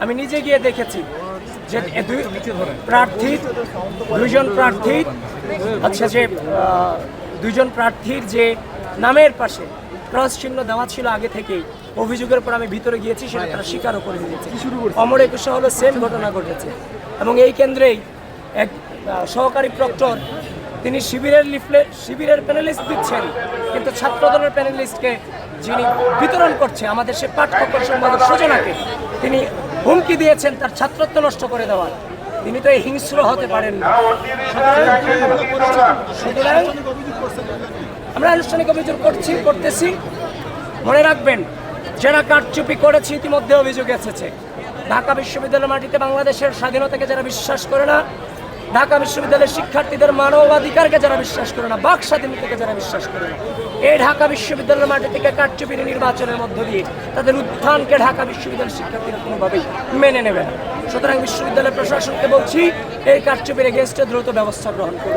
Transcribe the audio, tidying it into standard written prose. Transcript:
আমি নিজে গিয়ে দেখেছি যে দুইজন প্রার্থী আচ্ছা যে দুইজন প্রার্থীর যে নামের পাশে ক্রস চিহ্ন দেওয়া ছিল আগে থেকেই। অভিযোগের পর আমি ভিতরে গিয়েছি, সেটা তারা স্বীকারও করে দিয়েছে। অমর একুশে হলো সেম ঘটনা ঘটেছে এবং এই কেন্দ্রেই এক সহকারী প্রক্টর তিনি শিবিরের প্যানেলিস্ট দিচ্ছেন, কিন্তু ছাত্রদলের প্যানেলিস্টকে যিনি বিতরণ করছে আমাদের সে পাঠ্যক্রম সম্পাদক সূচনাকে তিনি হুমকি দিয়েছেন তার ছাত্রত্ব নষ্ট করে দেওয়ার। তিনি তো হিংস্র হতে পারেন না। সুতরাং আমরা আনুষ্ঠানিক অভিযোগ করতেছি। মনে রাখবেন, যারা কারচুপি করেছে ইতিমধ্যে অভিযোগ এসেছে। ঢাকা বিশ্ববিদ্যালয়ের মাটিতে বাংলাদেশের স্বাধীনতাকে যারা বিশ্বাস করে না, ঢাকা বিশ্ববিদ্যালয়ের শিক্ষার্থীদের মানবাধিকারকে যারা বিশ্বাস করে না, বাক স্বাধীনতাকে যারা বিশ্বাস করে না, এই ঢাকা বিশ্ববিদ্যালয়ের মাটি থেকে কারচুপির নির্বাচনের মধ্য দিয়ে তাদের উত্থানকে ঢাকা বিশ্ববিদ্যালয়ের শিক্ষার্থীরা কোনোভাবেই মেনে নেবে না। সুতরাং বিশ্ববিদ্যালয় প্রশাসনকে বলছি, এই কারচুপির এগেইনস্টে দ্রুত ব্যবস্থা গ্রহণ করুন।